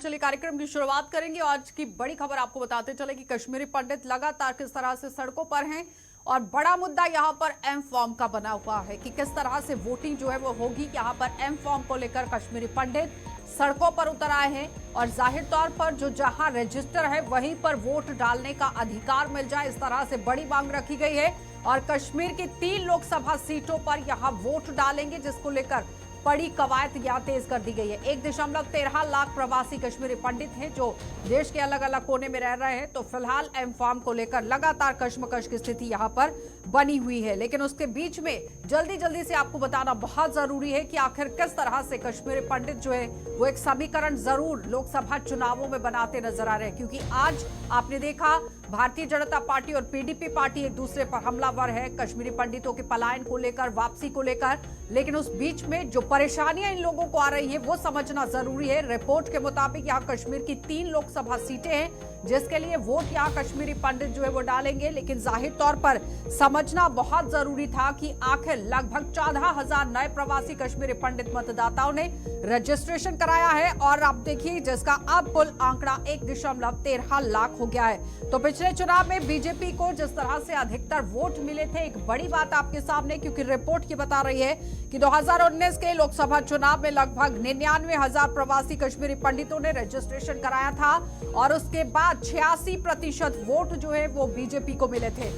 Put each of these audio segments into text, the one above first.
चलिए कार्यक्रम की शुरुआत करेंगे। आज की बड़ी खबर आपको बताते चले कि कश्मीरी पंडित लगातार किस तरह से सड़कों पर हैं और बड़ा मुद्दा यहां पर एम फॉर्म का बना हुआ है कि किस तरह से वोटिंग जो है वो होगी। यहां पर एम फॉर्म को लेकर कश्मीरी पंडित सड़कों पर उतर आए हैं और जाहिर तौर पर जो जहां रजिस्टर है वहीं पर वोट डालने का अधिकार मिल जाए, इस तरह से बड़ी मांग रखी गई है। और कश्मीर की 3 लोकसभा सीटों पर यहां वोट डालेंगे, जिसको लेकर बड़ी कवायद यहां तेज कर दी गई है। 1.13 लाख प्रवासी कश्मीरी पंडित हैं जो देश के अलग अलग कोने में रह रहे हैं। तो फिलहाल एम फॉर्म को लेकर लगातार कश्मकश की स्थिति यहां पर बनी हुई है, लेकिन उसके बीच में जल्दी से आपको बताना बहुत जरूरी है कि आखिर किस तरह से कश्मीरी पंडित जो है वो एक समीकरण जरूर लोकसभा चुनावों में बनाते नजर आ रहे हैं। क्योंकि आज आपने देखा भारतीय जनता पार्टी और पीडीपी पार्टी एक दूसरे पर हमलावर है कश्मीरी पंडितों के पलायन को लेकर, वापसी को लेकर। लेकिन उस बीच में जो परेशानियां इन लोगों को आ रही है वो समझना जरूरी है। रिपोर्ट के मुताबिक यहाँ कश्मीर की 3 लोकसभा सीटें हैं जिसके लिए वोट यहाँ कश्मीरी पंडित जो है वो डालेंगे। लेकिन जाहिर तौर पर समझना बहुत जरूरी था कि आखिर लगभग 14,000 नए प्रवासी कश्मीरी पंडित मतदाताओं ने रजिस्ट्रेशन कराया है और आप देखिए जिसका अब कुल आंकड़ा 1.13 लाख हो गया है। तो पिछले चुनाव में बीजेपी को जिस तरह से अधिकतर वोट मिले थे, एक बड़ी बात आपके सामने, क्योंकि रिपोर्ट की बता रही है कि 2019 के लोकसभा चुनाव में लगभग 99,000 प्रवासी कश्मीरी पंडितों ने रजिस्ट्रेशन कराया था और उसके बाद 86% वोट जो है वो बीजेपी को मिले थे।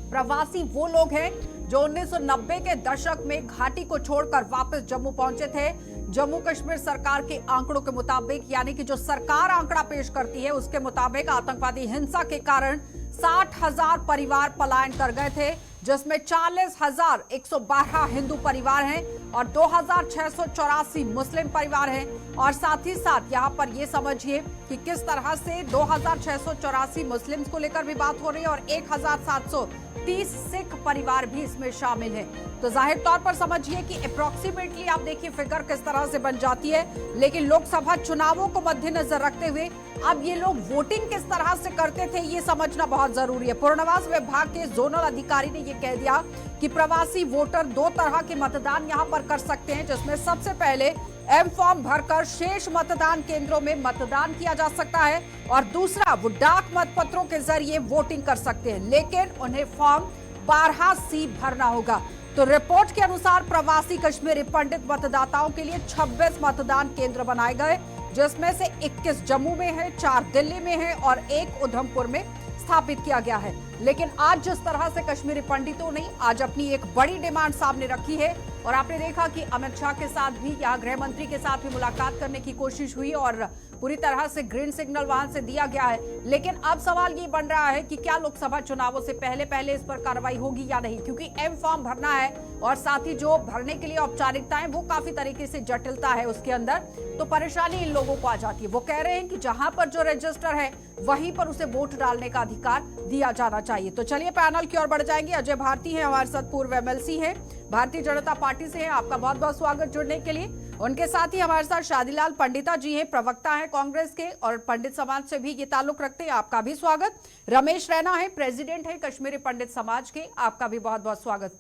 प्रवासी वो लोग हैं जो 1990 के दशक में घाटी को छोड़कर वापस जम्मू पहुंचे थे। जम्मू कश्मीर सरकार के आंकड़ों के मुताबिक, यानी कि जो सरकार आंकड़ा पेश करती है उसके मुताबिक आतंकवादी हिंसा के कारण 60,000 परिवार पलायन कर गए थे, जिसमें 40,112 हिंदू परिवार हैं और 2,684 मुस्लिम परिवार हैं। और साथ ही साथ यहाँ पर ये समझिए कि किस तरह से 2,684 मुस्लिम्स को लेकर भी बात हो रही है और 1,730 सिख परिवार भी इसमें शामिल हैं। तो जाहिर तौर पर समझिए कि अप्रोक्सीमेटली आप देखिए फिगर किस तरह से बन जाती है। लेकिन लोकसभा चुनावों को मद्देनजर रखते हुए अब ये लोग वोटिंग किस तरह से करते थे ये समझना बहुत जरूरी है। पुनर्वास विभाग के जोनल अधिकारी ने ये कह दिया कि प्रवासी वोटर 2 तरह के मतदान यहाँ पर कर सकते हैं, जिसमें सबसे पहले एम फॉर्म भरकर शेष मतदान केंद्रों में मतदान किया जा सकता है और दूसरा वो डाक मतपत्रों के जरिए वोटिंग कर सकते हैं, लेकिन उन्हें फॉर्म 12C भरना होगा। तो रिपोर्ट के अनुसार प्रवासी कश्मीरी पंडित मतदाताओं के लिए 26 मतदान केंद्र बनाए गए, जिसमें से 21 जम्मू में है, 4 दिल्ली में है और 1 उधमपुर में स्थापित किया गया है। लेकिन आज जिस तरह से कश्मीरी पंडितों ने आज अपनी एक बड़ी डिमांड सामने रखी है और आपने देखा कि अमित शाह के साथ भी, यहाँ गृह मंत्री के साथ भी मुलाकात करने की कोशिश हुई और पूरी तरह से ग्रीन सिग्नल वहां से दिया गया है। लेकिन अब सवाल ये बन रहा है कि क्या लोकसभा चुनावों से पहले इस पर कार्रवाई होगी या नहीं, क्योंकि एम फॉर्म भरना है और साथ ही जो भरने के लिए औपचारिकताएं वो काफी तरीके से जटिलता है उसके अंदर। तो परेशानी इन लोगों को आ जाती है। वो कह रहे हैं कि जहां पर जो रजिस्टर है वहीं पर उसे वोट डालने का अधिकार दिया जाना चाहिए। तो चलिए पैनल की ओर बढ़ जाएंगे। अजय भारती है हमारे साथ, पूर्व MLC है, भारतीय जनता पार्टी से है। आपका बहुत बहुत स्वागत जुड़ने के लिए। उनके साथ ही हमारे साथ शादीलाल पंडिता जी हैं, प्रवक्ता हैं कांग्रेस के और पंडित समाज से भी ये ताल्लुक रखते हैं। आपका भी स्वागत। रमेश रैना है, प्रेसिडेंट है कश्मीरी पंडित समाज के। आपका भी बहुत बहुत स्वागत।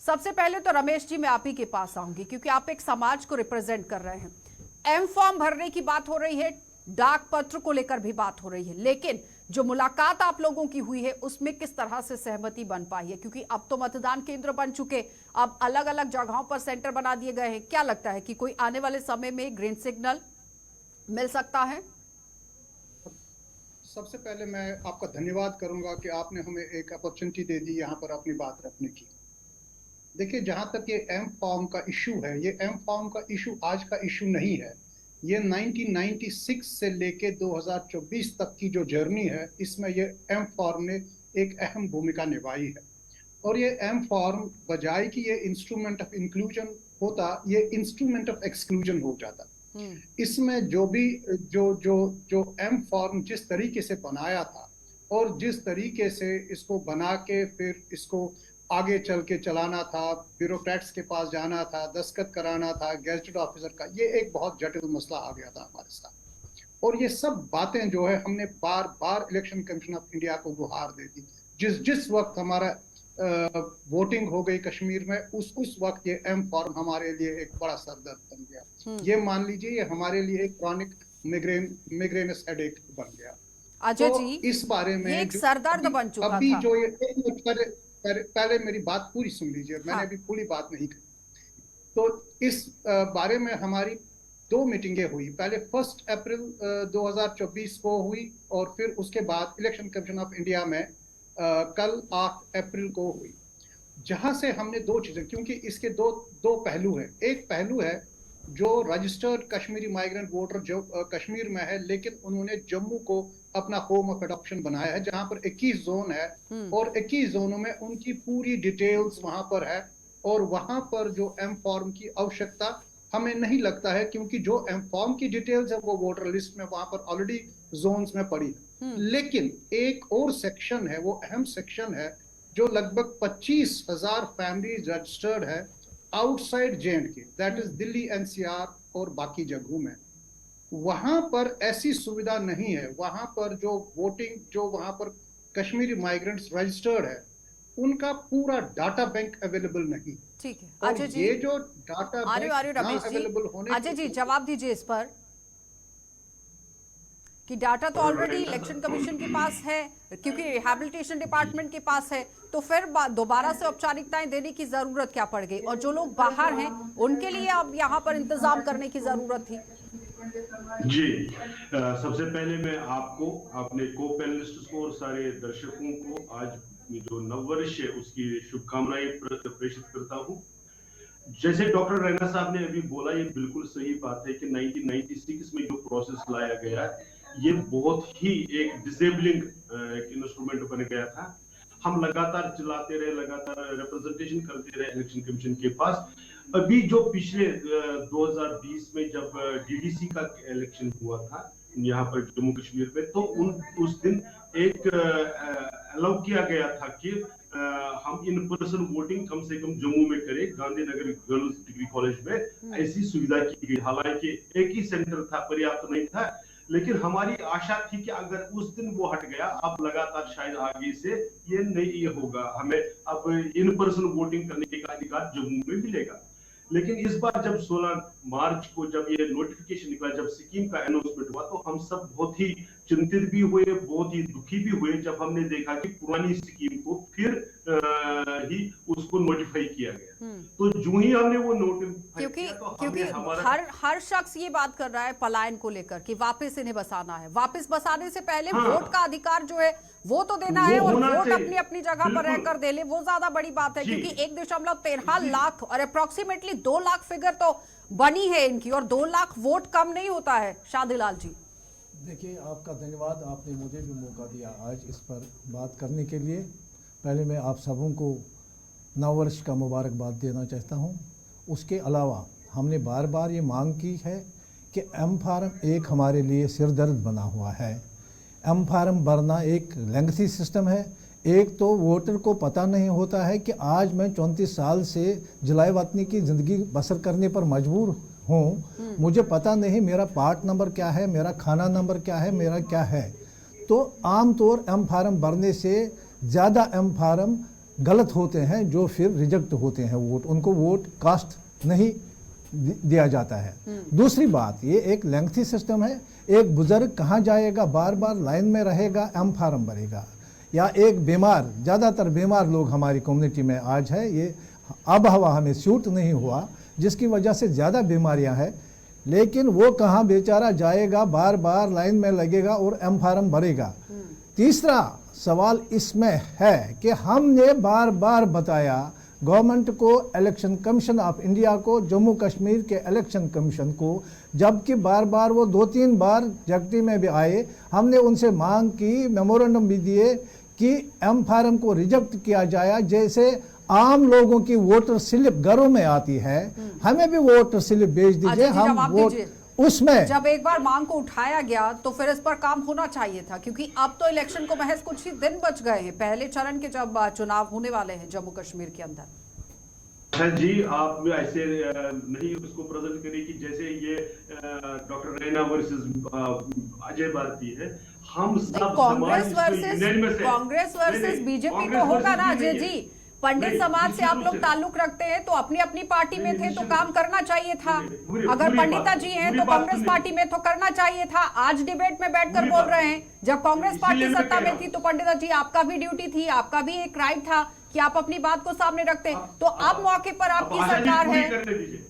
सबसे पहले तो रमेश जी मैं आप ही के पास आऊंगी, क्योंकि आप एक समाज को रिप्रेजेंट कर रहे हैं। एम फॉर्म भरने की बात हो रही है, डाक पत्र को लेकर भी बात हो रही है, लेकिन जो मुलाकात आप लोगों की हुई है उसमें किस तरह से सहमति बन पाई है? क्योंकि अब तो मतदान केंद्र बन चुके, अब अलग अलग जगहों पर सेंटर बना दिए गए हैं। क्या लगता है कि कोई आने वाले समय में ग्रीन सिग्नल मिल सकता है? सबसे पहले मैं आपका धन्यवाद करूंगा कि आपने हमें एक अपॉर्चुनिटी दे दी यहाँ पर अपनी बात रखने की। देखिए, जहाँ तक ये एम फॉर्म का इशू है, ये एम फॉर्म का इशू आज का इशू नहीं है। ये 1996 से लेके 2024 तक की जो जर्नी है, इसमें ये एम फॉर्म ने एक अहम भूमिका निभाई है। और ये एम फॉर्म बजाय कि ये इंस्ट्रूमेंट ऑफ इंक्लूजन होता, ये इंस्ट्रूमेंट ऑफ एक्सक्लूजन हो जाता। इसमें जो भी जो एम फॉर्म जिस तरीके से बनाया था और जिस तरीके से इसको बना के फिर इसको आगे चल के चलाना था, ब्यूरोक्रेट्स के पास जाना था, दस्तखत कराना था गैजेटेड ऑफिसर का, ये एक बहुत जटिल मसला आ गया था हमारे साथ। और ये सब बातें जो है हमने बार बार इलेक्शन कमीशन ऑफ इंडिया को गुहार दे दी। जिस वक्त हमारा वोटिंग हो गई कश्मीर में, उस वक्त ये एम फॉर्म हमारे लिए एक बड़ा सरदर्द बन गया। ये मान लीजिए ये हमारे लिए एक क्रॉनिक मिग्रेनस हेडेक बन गया। अजय तो जी, इस बारे में ये एक सरदर्द बन चुका अभी था। जो ये एक मिनट पहले मेरी बात पूरी सुन लीजिए, मैंने हाँ। अभी पूरी बात नहीं की। तो इस बारे में हमारी दो मीटिंगें हुई, पहले 1 अप्रैल 2024 को हुई और फिर उसके बाद इलेक्शन कमीशन ऑफ इंडिया में कल 8 अप्रैल को हुई, जहां से हमने दो चीजें, क्योंकि इसके दो दो पहलू हैं। एक पहलू है जो रजिस्टर्ड कश्मीरी माइग्रेंट वोटर जो कश्मीर में है, लेकिन उन्होंने जम्मू को अपना होम ऑफ एडॉप्शन बनाया है, जहां पर 21 जोन है और 21 जोनों में उनकी पूरी डिटेल्स वहां पर है। और वहां पर जो एम फॉर्म की आवश्यकता हमें नहीं लगता है, क्योंकि जो एम फॉर्म की डिटेल्स है वो वोटर लिस्ट में वहां पर ऑलरेडी जोन्स में पड़ी है। लेकिन एक और सेक्शन है, वो अहम सेक्शन है, जो लगभग 25,000 फैमिलीज रजिस्टर्ड है outside JNK, that is Delhi NCR और बाकी जगहों में। वहां पर ऐसी सुविधा नहीं है। वहां पर जो वोटिंग, जो वहां पर कश्मीरी माइग्रेंट्स रजिस्टर्ड है, उनका पूरा डाटा बैंक अवेलेबल नहीं। ठीक है और अजय जी, ये जो डाटा बैंक ना अवेलेबल होने अजय जी जवाब दीजिए इस पर कि डाटा तो ऑलरेडी इलेक्शन कमीशन के पास है, क्योंकि रिहैबिलिटेशन डिपार्टमेंट के पास है, तो फिर दोबारा से औपचारिकताएं देने की जरूरत क्या पड़ गई? और जो लोग बाहर हैं उनके लिए अब यहाँ पर इंतजाम करने की जरूरत थी। जी, सबसे पहले मैं आपको, अपने को पैनलिस्ट्स को और सारे दर्शकों को आज जो नववर्ष है उसकी शुभकामनाएं प्रेषित करता हूं। जैसे डॉक्टर रैना साहब ने अभी बोला, ये बिल्कुल सही बात है कि 1996 में जो प्रोसेस लाया गया, ये बहुत ही एक डिसेबलिंग इंस्ट्रूमेंट बन गया था। हम लगातार चलाते रहे, लगातार रिप्रेजेंटेशन करते रहे इलेक्शन कमीशन के पास। अभी जो पिछले 2020 में जब DDC का इलेक्शन हुआ था यहाँ पर जम्मू कश्मीर में, तो उस दिन एक अलाउ किया गया था कि हम इन पर्सन वोटिंग कम से कम जम्मू में करें, गांधीनगर गर्ल्स डिग्री कॉलेज में ऐसी सुविधा की गई। हालांकि एक ही सेंटर था, पर्याप्त नहीं था, लेकिन हमारी आशा थी कि अगर उस दिन वो हट गया, अब लगातार शायद आगे से ये नहीं होगा, हमें अब इन पर्सन वोटिंग करने का अधिकार जम्मू में मिलेगा। लेकिन इस बार जब 16 मार्च को जब ये नोटिफिकेशन निकला, जब स्कीम का अनाउंसमेंट हुआ, तो हम सब बहुत ही चिंतित भी हुए, बहुत ही दुखी भी हुए जब हमने देखा कि पुरानी स्कीम को फिर ही उसको नोटिफाई किया गया। तो जो ही हमने वो नोटिफाई किया, तो क्योंकि हर शख्स ये बात कर रहा है पलायन को लेकर कि वापस इन्हें बसाना है। वापस बसाने से पहले वोट का अधिकार जो है वो तो देना है, और वोट अपनी अपनी जगह पर रहकर दे ले, वो ज्यादा बड़ी बात है। क्योंकि 1.13 लाख और अप्रोक्सीमेटली 2 लाख फिगर तो बनी है इनकी, और 2 लाख वोट कम नहीं होता है। शादिलाल जी, देखिए, आपका धन्यवाद, आपने मुझे भी मौका दिया आज इस पर बात करने के लिए। पहले मैं आप सबों को नववर्ष का मुबारकबाद देना चाहता हूं। उसके अलावा हमने बार बार ये मांग की है कि एम फार्म एक हमारे लिए सिरदर्द बना हुआ है। एम फार्म भरना एक लेंथी सिस्टम है। एक तो वोटर को पता नहीं होता है कि आज मैं 34 साल से जलाए वतनी की ज़िंदगी बसर करने पर मजबूर हूँ, मुझे पता नहीं मेरा पार्ट नंबर क्या है, मेरा खाना नंबर क्या है, मेरा क्या है। तो आम तौर एम फार्म भरने से ज़्यादा एम फार्म गलत होते हैं, जो फिर रिजेक्ट होते हैं वोट, उनको वोट कास्ट नहीं दिया जाता है। दूसरी बात, ये एक लेंथी सिस्टम है। एक बुजुर्ग कहाँ जाएगा, बार बार लाइन में रहेगा, एम फार्म भरेगा, या एक बीमार, ज़्यादातर बीमार लोग हमारी कम्युनिटी में आज है, ये आबहवा हमें सूट नहीं हुआ, जिसकी वजह से ज़्यादा बीमारियां हैं, लेकिन वो कहाँ बेचारा जाएगा, बार बार लाइन में लगेगा और एम फार्म भरेगा। तीसरा सवाल इसमें है कि हमने बार बार बताया गवर्नमेंट को, इलेक्शन कमीशन ऑफ इंडिया को, जम्मू कश्मीर के इलेक्शन कमीशन को, जबकि बार बार वो 2-3 बार जगती में भी आए, हमने उनसे मांग की, मेमोरेंडम भी दिए कि एम फार्म को रिजेक्ट किया जाए। जैसे आम लोगों की वोटर स्लिप घरों में आती है, हमें भी वोटर स्लिप भेज दीजिए, हम वोट उसमें। जब एक बार मांग को उठाया गया तो फिर इस पर काम होना चाहिए था, क्योंकि अब तो इलेक्शन को महज कुछ ही दिन बच गए हैं, पहले चरण के जब चुनाव होने वाले हैं जम्मू कश्मीर के अंदर। अच्छा जी, आप ऐसे नहीं उसको प्रेजेंट करें कि जैसे ये डॉक्टर रैना वर्सेस अजय भारती है। हम सब कांग्रेस वर्सेस बीजेपी तो होगा ना अजय जी, पंडित नहीं, समाज से आप निश्चित लोग रूप से। ताल्लुक रखते हैं तो अपनी अपनी पार्टी में नहीं, थे तो निश्चित काम करना चाहिए था। पूरी अगर बात पंडिता जी हैं पूरी तो बात कांग्रेस सुनिए। पार्टी में तो करना चाहिए था। आज डिबेट में बैठकर पूरी बोल बात- रहे हैं, जब कांग्रेस इसीलिए पार्टी मैं सत्ता कह में रहा थी हूं। तो पंडिता जी आपका भी ड्यूटी थी, आपका भी एक राइट था कि आप अपनी बात को सामने रखते। तो अब मौके पर आप आपकी आशा जी सरकार पूरी है। करने दीजिए,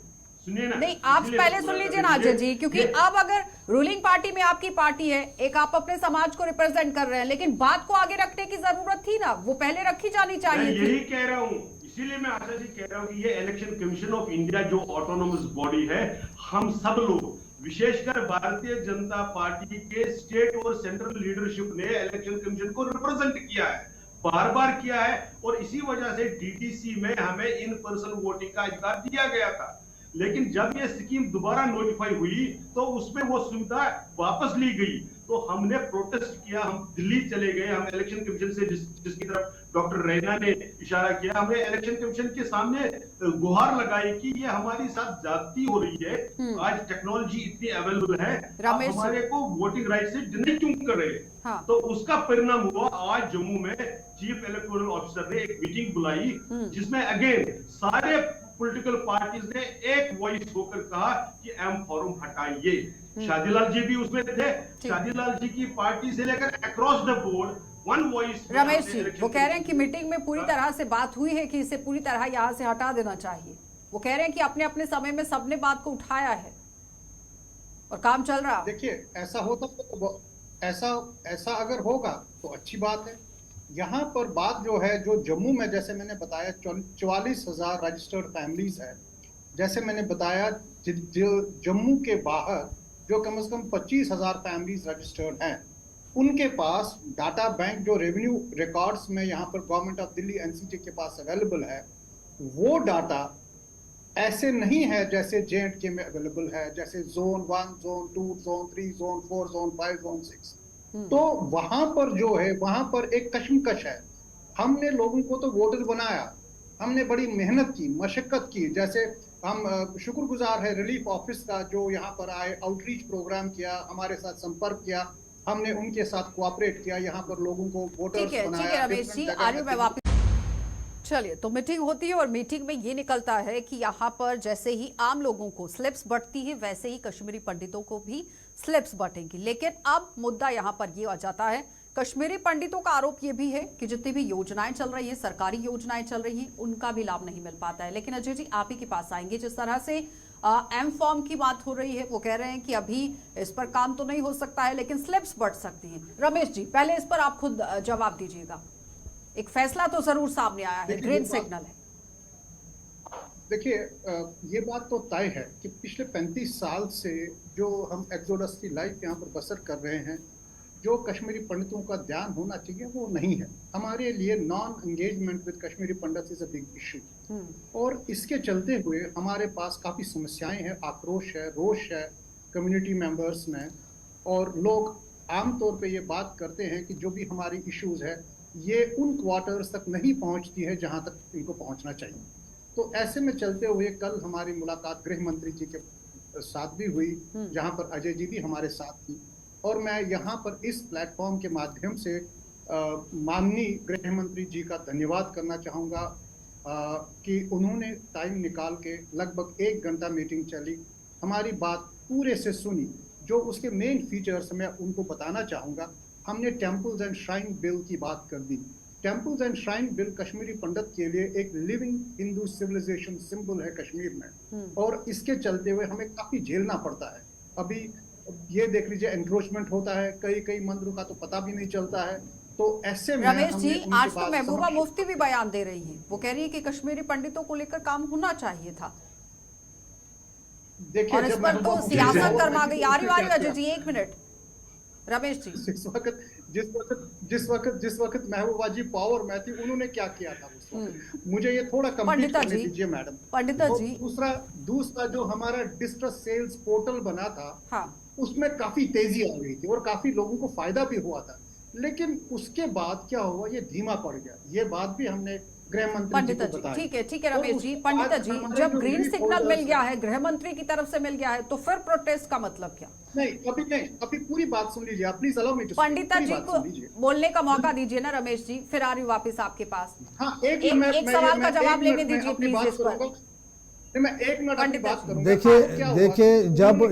सुनिए ना। नहीं, आप इसलिए पहले पूरा सुन लीजिए करने ना अजय दीजिए। जी, क्योंकि ये- अब अगर रूलिंग पार्टी में आपकी पार्टी है, एक आप अपने समाज को रिप्रेजेंट कर रहे हैं, लेकिन बात को आगे रखने की जरूरत थी ना, वो पहले रखी जानी मैं चाहिए यही थी। कह रहा हूं, इसीलिए मैं आशा जी कह रहा हूं कि ये इलेक्शन कमीशन ऑफ इंडिया जो ऑटोनोमस बॉडी है, हम सब लोग विशेषकर भारतीय जनता पार्टी के स्टेट और सेंट्रल लीडरशिप ने इलेक्शन कमीशन को रिप्रेजेंट किया है, बार बार किया है, और इसी वजह से डीटीसी में हमें इन पर्सन वोटिंग का अधिकार दिया गया था। लेकिन जब ये स्कीम दोबारा नोटिफाई हुई तो उसमें वो सुविधा वापस ली गई, तो हमने प्रोटेस्ट किया, हम दिल्ली चले गए, हम इलेक्शन कमीशन से जिसकी तरफ डॉक्टर रैना ने इशारा किया, हमने इलेक्शन कमीशन के सामने गुहार लगाई कि ये हमारी साथ जाती हो रही है। आज टेक्नोलॉजी इतनी अवेलेबल है, आप रमेश जी। हमारे को वोटिंग राइट से डिनाई क्यों कर रहे हैं? हाँ। तो उसका परिणाम हुआ आज जम्मू में चीफ इलेक्टोरल ऑफिसर ने एक मीटिंग बुलाई, जिसमें अगेन सारे पॉलिटिकल पार्टीज ने एक वॉइस होकर कहा कि एम फॉर्म हटाइए। शादीलाल जी भी उसमें थे, शादीलाल जी की पार्टी से लेकर across the board one voice. Ramesh ji, वो कह रहे हैं कि मीटिंग में पूरी तरह से बात हुई है कि इसे पूरी तरह यहाँ से हटा देना चाहिए। वो कह रहे हैं कि अपने अपने समय में सबने बात को उठाया है और काम चल रहा है। देखिए, ऐसा होता तो ऐसा अगर होगा तो अच्छी बात है। यहाँ पर बात जो है, जो जम्मू में जैसे मैंने बताया 44,000 रजिस्टर्ड फैमिलीज है। जैसे मैंने बताया जो जम्मू के बाहर जो कम से कम 25,000 फैमिलीज रजिस्टर्ड हैं, उनके पास डाटा बैंक जो रेवेन्यू रिकॉर्ड्स में यहाँ पर गवर्नमेंट ऑफ दिल्ली एनसीटी के पास अवेलेबल है, वो डाटा ऐसे नहीं है जैसे J&K में अवेलेबल है, जैसे zone 1, zone 2, zone 3, zone 4, zone 5, zone 6। तो वहां पर जो है, वहां पर एक कशमकश है। हमने लोगों को तो वोटर बनाया, हमने बड़ी मेहनत की, मशक्कत की। जैसे हम शुक्रगुजार है रिलीफ ऑफिस का, जो यहाँ पर आए, आउटरीच प्रोग्राम किया, हमारे साथ संपर्क किया, हमने उनके साथ कोऑपरेट किया, यहाँ पर लोगों को वोटर्स बनाया। ठीक है रमेश जी, आ रही हूं मैं वापस। चलिए, तो मीटिंग होती है और मीटिंग में ये निकलता है कि यहाँ पर जैसे ही आम लोगों को स्लिप्स बंटती है, वैसे ही कश्मीरी पंडितों को भी स्लिप्स बंटेंगी। लेकिन अब मुद्दा यहाँ पर ये आ जाता है, कश्मीरी पंडितों का आरोप ये भी है कि जितनी भी योजनाएं चल रही हैं, सरकारी योजनाएं चल रही हैं, उनका भी लाभ नहीं मिल पाता है। लेकिन अजय जी, आप ही के पास आएंगे। जिस तरह से एम फॉर्म की बात हो रही है, वो कह रहे हैं कि अभी इस पर काम तो नहीं हो सकता है, लेकिन स्लिप्स बंट सकती हैं। रमेश जी, पहले इस पर आप खुद जवाब दीजिएगा। एक फैसला तो जरूर सामने आया है, ग्रीन सिग्नल है। देखिए, ये बात तो तय है कि पिछले 35 साल से जो हम एक्सोडस की लाइफ यहाँ पर बसर कर रहे हैं, जो कश्मीरी पंडितों का ध्यान होना चाहिए वो नहीं है। हमारे लिए non engagement with Kashmiri Pandit is a big issue, और इसके चलते हुए हमारे पास काफ़ी समस्याएं हैं, आक्रोश है, रोष है कम्युनिटी मेंबर्स में। और लोग आमतौर पे ये बात करते हैं कि जो भी हमारी इश्यूज है, ये उन क्वार्टर्स तक नहीं पहुंचती है जहां तक इनको पहुंचना चाहिए। तो ऐसे में चलते हुए कल हमारी मुलाकात गृह मंत्री जी के साथ भी हुई, जहां पर अजय जी भी हमारे साथ थी। और मैं यहाँ पर इस प्लेटफॉर्म के माध्यम से माननीय गृह मंत्री जी का धन्यवाद करना चाहूँगा कि उन्होंने टाइम निकाल के लगभग 1 घंटा मीटिंग चली, हमारी बात पूरे से सुनी। जो उसके मेन फीचर्स मैं उनको बताना चाहूँगा। हमने टेम्पल्स एंड श्राइन बिल की बात कर दी। Temples and shrine bill Kashmiri Pandit के लिए एक लिविंग हिंदू सिविलाइजेशन सिंबल है कश्मीर में, और इसके चलते हुए हमें काफ़ी झेलना पड़ता है। अभी ये देख लीजिए, एनक्रोचमेंट होता है, कई मंदिरों का तो पता भी नहीं चलता है। तो ऐसे में रमेश जी, हमने उनके आज तो पास महबूबा समक्ष- मुफ्ती भी बयान दे रही हैं। वो कह रही है कि कश्मीरी पंडितों को लेकर काम होना चाहिए था, देखिए, और इस जब पर तो महबूबा मुफ्ती सियासत साहब गर्मा गई। आ रही क्या अजय जी, 1 मिनट। रमेश जी, जिस वक्त महबूबा जी पावर में थी, उन्होंने क्या किया था उस वक्त? मुझे ये थोड़ा कंप्लीट पंडिता करने जी, दीजिए मैडम। पंडिता और जी, दूसरा जो हमारा डिस्ट्रेस सेल्स पोर्टल बना था, हाँ, उसमें काफी तेजी आ गई थी और काफी लोगों को फायदा भी हुआ था। लेकिन उसके बाद क्या हुआ, ये धीमा पड़ गया। ये बात भी हमने गृह मंत्री जी पंडिता को जी, बताई। ठीक है और रमेश उसके जी। पंडिता बाद जी, हमारे जब जो ग्रीन relief सिग्नल मिल holders गया हैं- है, गृह मंत्री की तरफ से मिल गया है, तो फिर प्रोटेस्ट का मतलब क्या? नहीं, अभी पूरी बात सुन लीजिए आप, please allow me to. Pandita जी को बोलने का मौका दीजिए ना रमेश जी, फिर आ रही हूँ वापस आपके पास। हाँ, एक सवाल का जवाब लेने दीजिए प्लीज इस पर। मैं 1 मिनट अपनी बात करूंगा। देखिए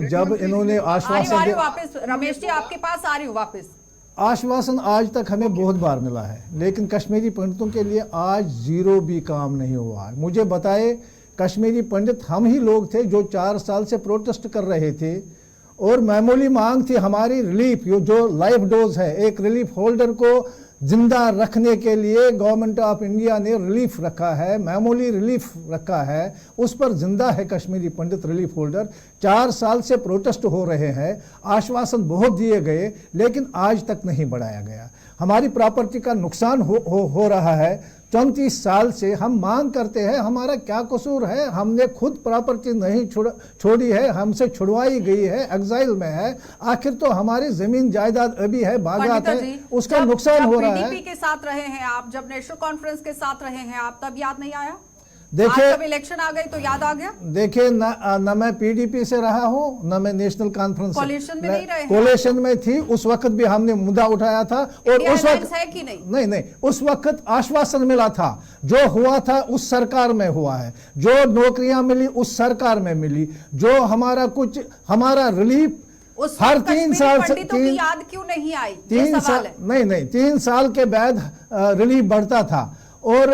जब इन्होंने आश्वासन आ रही हूँ वापस रमेश जी, आपके पास आ रही हूँ वापस। आश्वासन आज तक हमें बहुत बार मिला है, लेकिन कश्मीरी पंडितों के लिए आज जीरो भी काम नहीं हुआ है। मुझे बताए, कश्मीरी पंडित हम ही लोग थे जो 4 साल से प्रोटेस्ट कर रहे थे और मामूली मांग थी हमारी रिलीफ, जो लाइफ डोज है, एक रिलीफ होल्डर को जिंदा रखने के लिए गवर्नमेंट ऑफ इंडिया ने रिलीफ रखा है, मामूली रिलीफ रखा है, उस पर जिंदा है कश्मीरी पंडित रिलीफ होल्डर। 4 साल से प्रोटेस्ट हो रहे हैं, आश्वासन बहुत दिए गए लेकिन आज तक नहीं बढ़ाया गया। हमारी प्रॉपर्टी का नुकसान हो रहा है। 34 साल से हम मांग करते हैं, हमारा क्या कसूर है? हमने खुद प्रॉपर्टी नहीं छोड़ी है, हमसे छुड़वाई गई है, एग्जाइल में है। आखिर तो हमारी जमीन जायदाद अभी है, बागात है, उसका नुकसान हो रहा है। पीडीपी के साथ रहे हैं आप, जब नेशनल कॉन्फ्रेंस के साथ रहे हैं आप, तब याद नहीं आया? देखिए, जब इलेक्शन आ गई तो याद आ गया? देखिए, न मैं पीडीपी से रहा हूं, न मैं नेशनल कॉन्फ्रेंस कोलिशन में नहीं रहे। कोलिशन में थी, उस वक्त भी हमने मुद्दा उठाया था और उस वक्त है कि नहीं, उस वक्त आश्वासन मिला था। जो हुआ था उस सरकार में हुआ है, जो नौकरियां मिली उस सरकार में मिली, जो हमारा रिलीफ उस हर 3 साल से की याद क्यों नहीं आई? 3 साल नहीं 3 साल के बाद रिलीफ बढ़ता था। और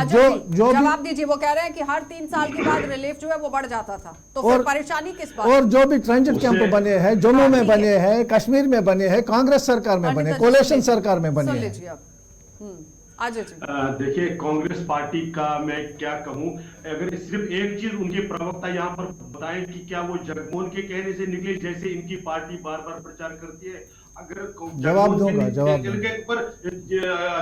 जो जवाब दीजिए, वो कह रहे हैं कि हर 3 साल के बाद रिलीफ जो है वो बढ़ जाता था, तो फिर परेशानी किस बात? और जो भी ट्रांजिट कैंप बने हैं, जम्मू में बने हैं, कश्मीर में बने हैं, कांग्रेस सरकार में बने, कोलिशन सरकार में बने हैं। देखिए, कांग्रेस पार्टी का मैं क्या कहूं, अगर सिर्फ एक चीज उनके प्रवक्ता यहाँ पर बताएं कि क्या वो जगमोहन के कहने से निकले, जैसे इनकी पार्टी बार बार प्रचार करती है। अगर जवाब दूंगा पर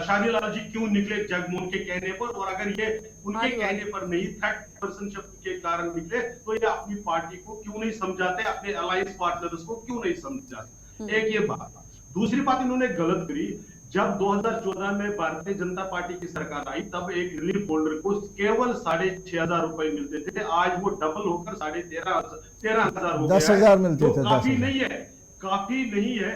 शादीलाल जी क्यों निकले जगमोहन के कहने पर, और अगर ये उनके कहने पर नहीं, थर्ड पर्सनशिप के कारण निकले, तो ये अपनी पार्टी को क्यों नहीं समझाते, अपने अलायंस पार्टनर्स को क्यों नहीं समझाते? एक ये बात। दूसरी बात इन्होंने गलत करी, जब 2014 में भारतीय जनता पार्टी की सरकार आई, तब एक रिलीफ होल्डर को केवल 6,500 रुपए मिलते थे। आज वो डबल होकर 13,500 हो गया। 10,000 मिलते थे। काफी नहीं है।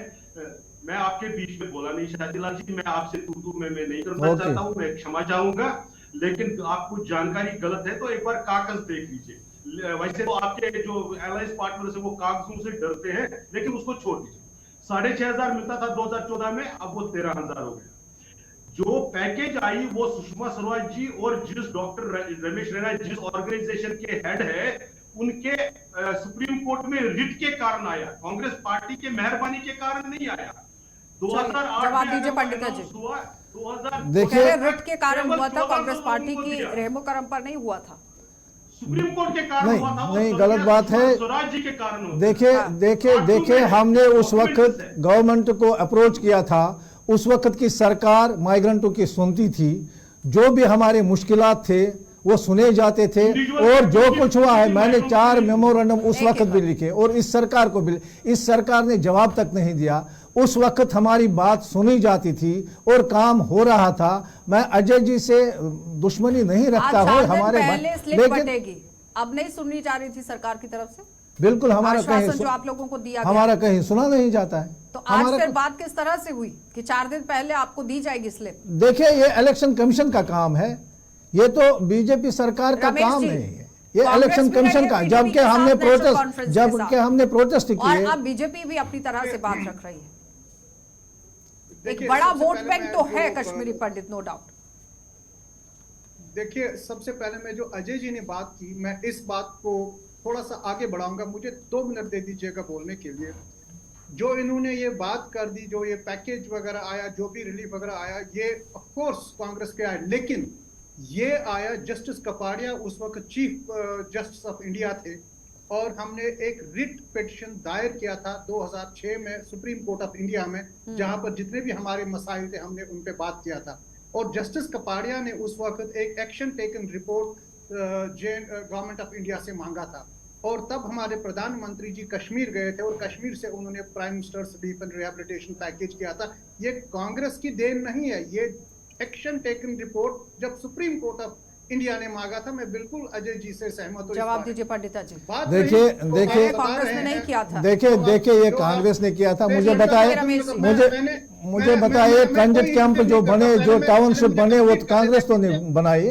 मैं आपके बीच में बोला नहीं शादीलाल जी, मैं आपसे तू मैं नहीं करना चाहता हूं, मैं क्षमा चाहूंगा, लेकिन आपको जानकारी गलत है तो एक बार कागज देख लीजिए। वैसे तो आपके जो अलायंस पार्टनर है वो कागजों से डरते हैं, लेकिन उसको छोड़ दीजिए। 6,500 मिलता था 2014 में, अब वो 13,000 हो गया। जो पैकेज आई वो सुषमा स्वराज जी और जिस डॉक्टर रमेश रैना जिस ऑर्गेनाइजेशन के हेड है, उनके सुप्रीम कोर्ट में रिट के कारण आया, कांग्रेस पार्टी के मेहरबानी के कारण नहीं आया। 2008 में पंडिता जी, 2000 देखिए रिट के कारण हुआ था, कांग्रेस पार्टी की रहमो करम पर नहीं हुआ था, सुप्रीम कोर्ट के कारण हुआ था। नहीं, गलत बात है। स्वराज जी के कारण। देखिए हमने उस वक्त गवर्नमेंट को अप्रोच किया था, उस वक्त की सरकार माइग्रेंटों की सुनती थी, जो भी हमारे मुश्किलात थे वो सुने जाते थे, और जो कुछ हुआ है, मैंने 4 मेमोरेंडम उस वक्त भी लिखे और इस सरकार को भी, इस सरकार ने जवाब तक नहीं दिया। उस वक्त हमारी बात सुनी जाती थी और काम हो रहा था। मैं अजय जी से दुश्मनी नहीं रखता हूँ, हमारे लेकिन अब नहीं सुननी जा रही थी सरकार की तरफ से, बिल्कुल हमारा कहीं जो आप लोगों को दिया हमारा कहीं सुना नहीं जाता है। तो आज फिर बात किस तरह से हुई कि 4 दिन पहले आपको दी जाएगी स्लिप? देखिए, ये इलेक्शन कमीशन का काम है, ये तो बीजेपी सरकार का काम नहीं है, ये इलेक्शन कमीशन का। जबकि हमने प्रोटेस्ट किए, अब बीजेपी भी अपनी तरह से बात रख रही है। एक बड़ा वोट बैंक तो है कश्मीरी पंडित, नो डाउट। देखिए, सबसे पहले मैं जो अजय जी ने बात की, मैं इस बात को थोड़ा सा आगे बढ़ाऊंगा, मुझे 2 मिनट दे दीजिएगा बोलने के लिए। जो इन्होंने ये बात कर दी, जो ये पैकेज वगैरह आया, जो भी रिलीफ वगैरह आया, ये ऑफ कोर्स कांग्रेस के आया, लेकिन ये आया जस्टिस कपाड़िया उस वक्त चीफ जस्टिस ऑफ इंडिया थे, और हमने एक रिट पिटीशन दायर किया था 2006 में सुप्रीम कोर्ट ऑफ इंडिया में, जहां पर जितने भी हमारे मसाइल थे हमने उन पे बात किया था। और जस्टिस कपाड़िया ने उस वक्त एक action taken report government of India से मांगा था, और तब हमारे प्रधानमंत्री जी कश्मीर गए थे और कश्मीर से उन्होंने prime ministers relief and rehabilitation package किया था। ये कांग्रेस की देन नहीं है, ये एक्शन टेकन रिपोर्ट जब सुप्रीम कोर्ट ऑफ इंडिया ने मांगा था। मैं बिल्कुल अजय जी से सहमत हूं। जवाब दीजिए पंडिता जी। बात देखिए रही- देखिए बता कांग्रेस रहे ने नहीं हैं- किया था। देखिए ये कांग्रेस ने किया था। मुझे बताइए, मुझे बताइए ट्रांजिट कैंप जो बने, जो टाउनशिप बने, वो तो कांग्रेस तो नहीं बनाई,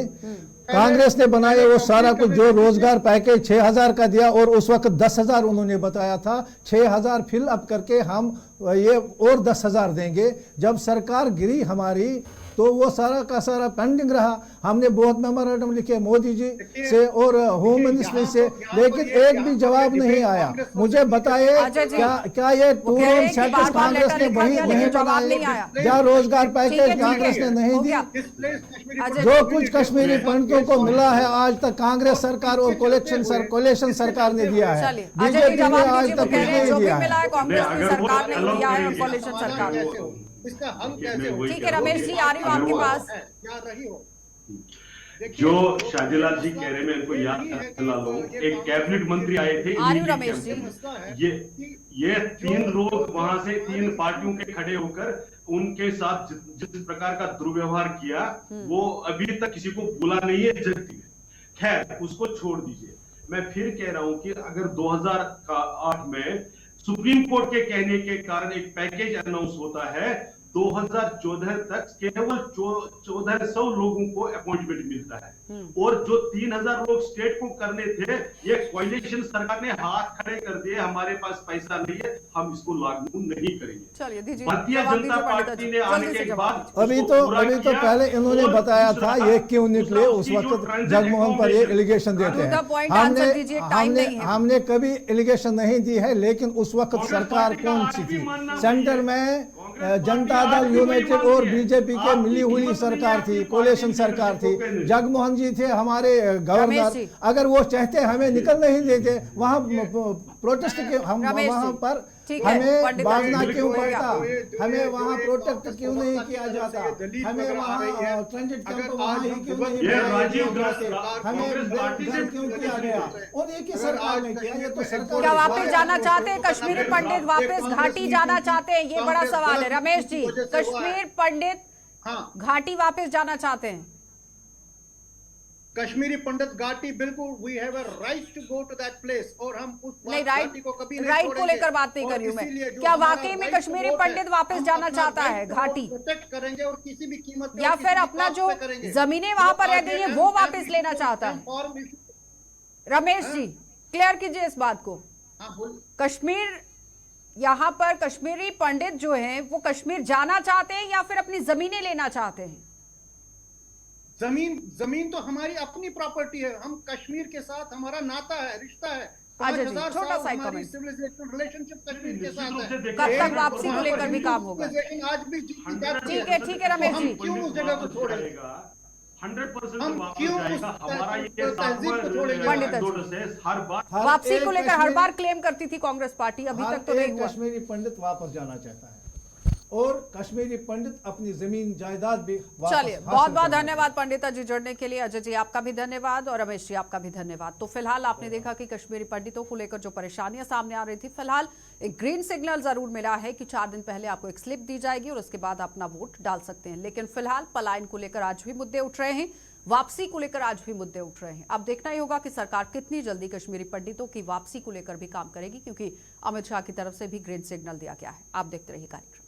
कांग्रेस ने बनाए। वो सारा कुछ जो रोजगार पैकेज 6,000 का दिया, और उस वक्त 10,000 उन्होंने बताया था। 6,000 फिल अप करके हम ये और 10,000 देंगे। जब सरकार गिरी हमारी, तो वो सारा का सारा पेंडिंग रहा। हमने बहुत मेमोरेंडम लिखे मोदी जी से और होम मिनिस्ट्री से, लेकिन एक भी जवाब नहीं आया। मुझे बताइए क्या ये टू रोड सेटल्स कांग्रेस ने वही नहीं बनाए? क्या रोजगार पैकेज कांग्रेस ने नहीं दी? जो कुछ कश्मीरी पंडितों को मिला है आज तक कांग्रेस सरकार और कोलेशन सरकार ने दिया है। बीजेपी ने आज तक कुछ नहीं दिया है। कांग्रेस की सरकार ने दिया है और कोalition सरकार ने। इसका हल कैसे हो? ठीक है रमेश जी, आ रही हूँ आपके पास। क्या रही हो? जो शाहजीलाल जी कह रहे हैं, मैं इनको याद दिला लूं, एक कैबिनेट मंत्री आए थे रमेश जी। ये 3 लोग वहां से 3 पार्टियों के खड़े होकर उनके साथ जिस प्रकार का दुर्व्यवहार किया, वो अभी तक किसी को भूला नहीं है जगती में। खैर, उसको छोड़ दीजिए। मैं फिर कह रहा हूं कि अगर 2008 में सुप्रीम कोर्ट के कहने के कारण एक पैकेज अनाउंस होता है, 2014 तक केवल 1400 लोगों को अपॉइंटमेंट मिलता है, और जो 3,000 लोग स्टेट को करने थे, ये कोalition सरकार ने हाथ खड़े कर दिए, हमारे पास पैसा नहीं है, हम इसको लागू नहीं करेंगे। चलिए दीजिए, भारतीय जनता पार्टी ने आने के बाद अभी तो पहले इन्होंने बताया था ये क्यों निकले। उस वक्त जगमोहन पर ये एलिगेशन देते हैं। हमने कभी एलिगेशन नहीं दी है, लेकिन उस वक्त सरकार कौन सी थी? सेंटर में जनता दल यूनाइटेड और बीजेपी के मिली हुई सरकार थी, कोलेशन सरकार थी। जगमोहन जी थे हमारे गवर्नर। अगर वो चाहते हमें निकल नहीं देते वहां प्रोटेस्ट के, हम वहां पर हमें भागना क्यों पड़ता? हमें वहां प्रोटेक्ट क्यों नहीं किया जाता? हमें वहां ट्रांजिट कैंप वहां ही क्यों नहीं बनाए जाते? हमें बैन क्यों किया गया? और एक ही सरकार ने किया। ये तो सरकार क्या वापस जाना चाहते हैं कश्मीरी पंडित? वापस घाटी जाना चाहते हैं? ये बड़ा सवाल है रमेश जी। कश्मीर पंडित घाटी वापस जाना चाहते हैं? कश्मीरी पंडित घाटी, बिल्कुल we have a right to go to that place, और हम उस घाटी को कभी नहीं राइट को लेकर बात नहीं कर रही हूं मैं। क्या वाकई में कश्मीरी पंडित वापस जाना चाहता है घाटी? प्रोटेक्ट करेंगे और किसी भी कीमत पे, या फिर अपना जो जमीनें वहां पर रह गई है वो वापस लेना चाहता है? रमेश जी क्लियर कीजिए इस बात को। कश्मीर, यहाँ पर कश्मीरी पंडित जो हैं वो कश्मीर जाना चाहते हैं या फिर अपनी जमीनें लेना चाहते हैं? जमीन तो हमारी अपनी प्रॉपर्टी है। हम कश्मीर के साथ हमारा नाता है, रिश्ता है। 5000 छोटा सा हमारी सिविलाइजेशन रिलेशनशिप कश्मीर के साथ है। कब तक वापसी को लेकर भी काम होगा? आज भी ठीक है रमेश जी। क्यों उस जगह को छोड़ेगा? 100% हम वापस क्यों जाएगा। हमारा ये हर बार वापसी को लेकर हर बार क्लेम करती थी कांग्रेस पार्टी, अभी तक तो नहीं हुआ। कश्मीरी पंडित वापस जाना चाहता है और कश्मीरी पंडित अपनी जमीन जायदाद भी वापस। चलिए बहुत बहुत धन्यवाद पंडिता जी जुड़ने के लिए। अजय जी आपका भी धन्यवाद और रमेश जी आपका भी धन्यवाद। तो फिलहाल आपने देखा कि कश्मीरी पंडितों को लेकर जो परेशानियां सामने आ रही थी, फिलहाल एक ग्रीन सिग्नल जरूर मिला है कि 4 दिन पहले आपको एक स्लिप दी जाएगी और उसके बाद अपना वोट डाल सकते हैं। लेकिन फिलहाल पलायन को लेकर आज भी मुद्दे उठ रहे हैं, वापसी को लेकर आज भी मुद्दे उठ रहे हैं। अब देखना ही होगा कि सरकार कितनी जल्दी कश्मीरी पंडितों की वापसी को लेकर भी काम करेगी, क्योंकि अमित शाह की तरफ से भी ग्रीन सिग्नल दिया गया है। आप देखते रहिए कार्यक्रम।